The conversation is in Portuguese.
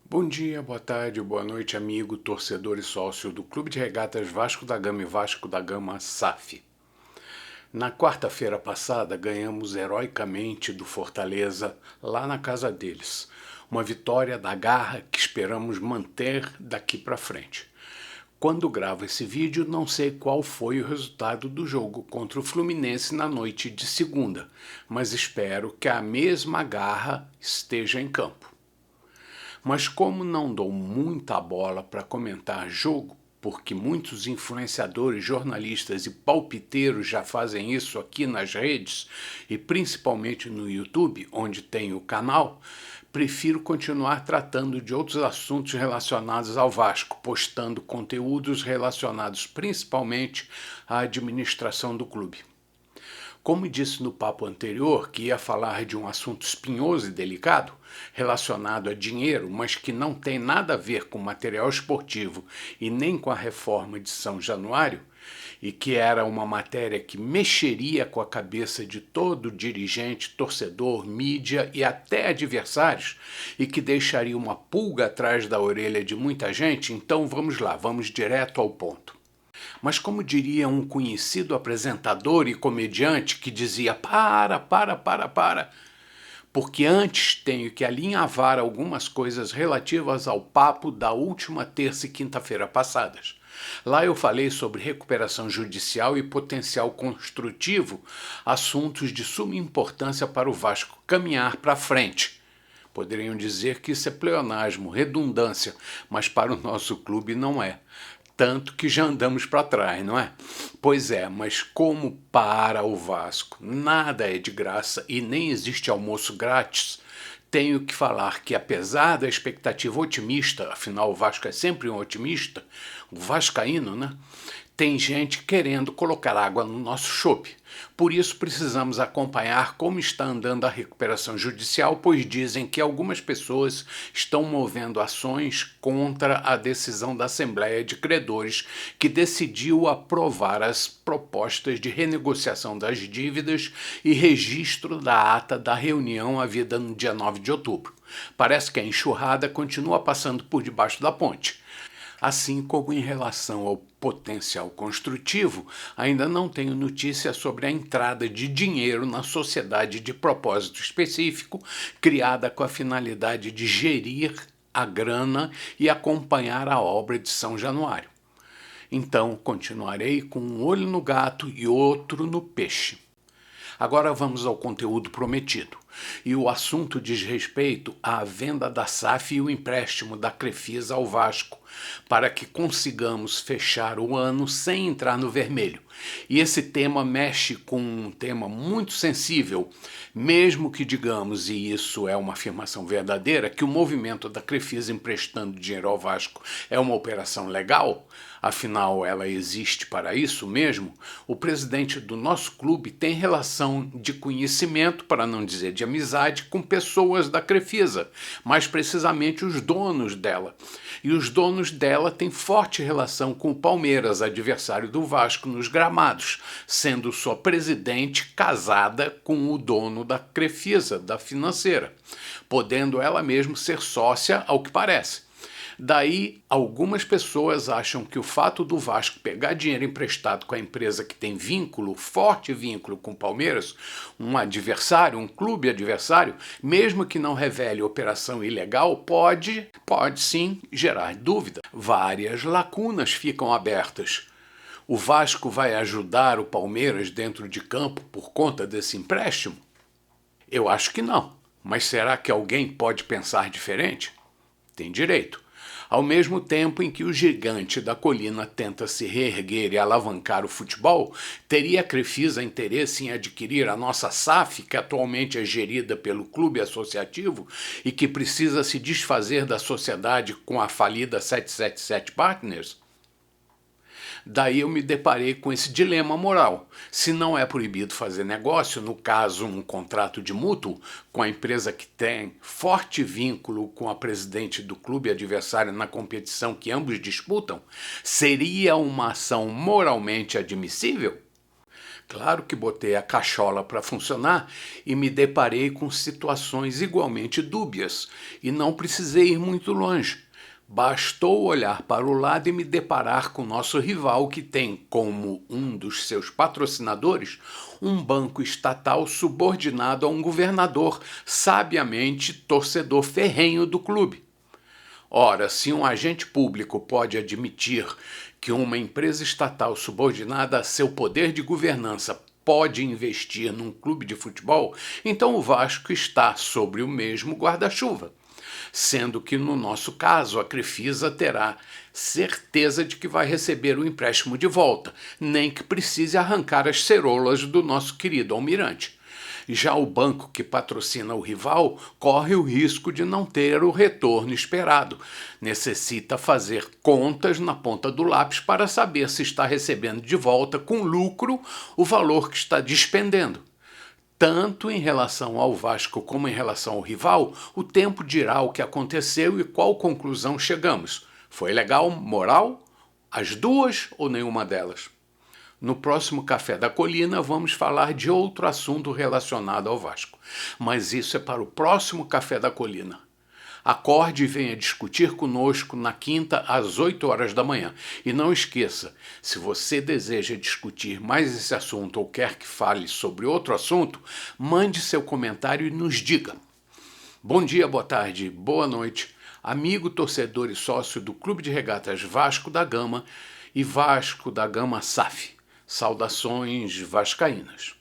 Bom dia, boa tarde, boa noite, amigo, torcedor e sócio do Clube de Regatas Vasco da Gama e Vasco da Gama SAF. Na quarta-feira passada, ganhamos heroicamente do Fortaleza lá na casa deles. Uma vitória da garra que esperamos manter daqui para frente. Quando gravo esse vídeo, não sei qual foi o resultado do jogo contra o Fluminense na noite de segunda, mas espero que a mesma garra esteja em campo. Mas como não dou muita bola para comentar jogo, porque muitos influenciadores, jornalistas e palpiteiros já fazem isso aqui nas redes e principalmente no YouTube, onde tem o canal, prefiro continuar tratando de outros assuntos relacionados ao Vasco, postando conteúdos relacionados principalmente à administração do clube. Como disse no papo anterior, que ia falar de um assunto espinhoso e delicado, relacionado a dinheiro, mas que não tem nada a ver com material esportivo e nem com a reforma de São Januário, e que era uma matéria que mexeria com a cabeça de todo dirigente, torcedor, mídia e até adversários, e que deixaria uma pulga atrás da orelha de muita gente, então vamos lá, vamos direto ao ponto. Mas como diria um conhecido apresentador e comediante que dizia para, porque antes tenho que alinhavar algumas coisas relativas ao papo da última terça e quinta-feira passadas. Lá eu falei sobre recuperação judicial e potencial construtivo, assuntos de suma importância para o Vasco caminhar para frente. Poderiam dizer que isso é pleonasmo, redundância, mas para o nosso clube não é. Tanto que já andamos para trás, não é? Pois é, mas como para o Vasco nada é de graça e nem existe almoço grátis, tenho que falar que apesar da expectativa otimista, afinal o Vasco é sempre um otimista, o vascaíno, né? Tem gente querendo colocar água no nosso chope. Por isso precisamos acompanhar como está andando a recuperação judicial, pois dizem que algumas pessoas estão movendo ações contra a decisão da Assembleia de Credores, que decidiu aprovar as propostas de renegociação das dívidas e registro da ata da reunião havida no dia 9 de outubro. Parece que a enxurrada continua passando por debaixo da ponte. Assim como em relação ao potencial construtivo, ainda não tenho notícia sobre a entrada de dinheiro na sociedade de propósito específico, criada com a finalidade de gerir a grana e acompanhar a obra de São Januário. Então, continuarei com um olho no gato e outro no peixe. Agora vamos ao conteúdo prometido. E o assunto diz respeito à venda da SAF e o empréstimo da Crefisa ao Vasco, para que consigamos fechar o ano sem entrar no vermelho. E esse tema mexe com um tema muito sensível, mesmo que digamos, e isso é uma afirmação verdadeira, que o movimento da Crefisa emprestando dinheiro ao Vasco é uma operação legal, afinal ela existe para isso mesmo, o presidente do nosso clube tem relação de conhecimento, para não dizer de amizade, com pessoas da Crefisa, mais precisamente os donos dela. E os donos dela têm forte relação com o Palmeiras, adversário do Vasco nos gramados, sendo sua presidente casada com o dono da Crefisa, da financeira, podendo ela mesma ser sócia, ao que parece. Daí, algumas pessoas acham que o fato do Vasco pegar dinheiro emprestado com a empresa que tem vínculo, forte vínculo com o Palmeiras, um adversário, um clube adversário, mesmo que não revele operação ilegal, pode sim gerar dúvida. Várias lacunas ficam abertas. O Vasco vai ajudar o Palmeiras dentro de campo por conta desse empréstimo? Eu acho que não. Mas será que alguém pode pensar diferente? Tem direito. Ao mesmo tempo em que o gigante da colina tenta se reerguer e alavancar o futebol, teria a Crefisa interesse em adquirir a nossa SAF, que atualmente é gerida pelo clube associativo e que precisa se desfazer da sociedade com a falida 777 Partners? Daí eu me deparei com esse dilema moral. Se não é proibido fazer negócio, no caso um contrato de mútuo, com a empresa que tem forte vínculo com a presidente do clube adversário na competição que ambos disputam, seria uma ação moralmente admissível? Claro que botei a cachola para funcionar e me deparei com situações igualmente dúbias e não precisei ir muito longe. Bastou olhar para o lado e me deparar com nosso rival, que tem como um dos seus patrocinadores um banco estatal subordinado a um governador, sabiamente torcedor ferrenho do clube. Ora, se um agente público pode admitir que uma empresa estatal subordinada a seu poder de governança pode investir num clube de futebol, então o Vasco está sobre o mesmo guarda-chuva. Sendo que, no nosso caso, a Crefisa terá certeza de que vai receber o empréstimo de volta, nem que precise arrancar as ceroulas do nosso querido almirante. Já o banco que patrocina o rival corre o risco de não ter o retorno esperado. Necessita fazer contas na ponta do lápis para saber se está recebendo de volta com lucro o valor que está despendendo. Tanto em relação ao Vasco como em relação ao rival, o tempo dirá o que aconteceu e qual conclusão chegamos. Foi legal, moral? As duas ou nenhuma delas? No próximo Café da Colina vamos falar de outro assunto relacionado ao Vasco. Mas isso é para o próximo Café da Colina. Acorde e venha discutir conosco na quinta às 8 horas da manhã. E não esqueça, se você deseja discutir mais esse assunto ou quer que fale sobre outro assunto, mande seu comentário e nos diga. Bom dia, boa tarde, boa noite, amigo, torcedor e sócio do Clube de Regatas Vasco da Gama e Vasco da Gama SAF. Saudações vascaínas.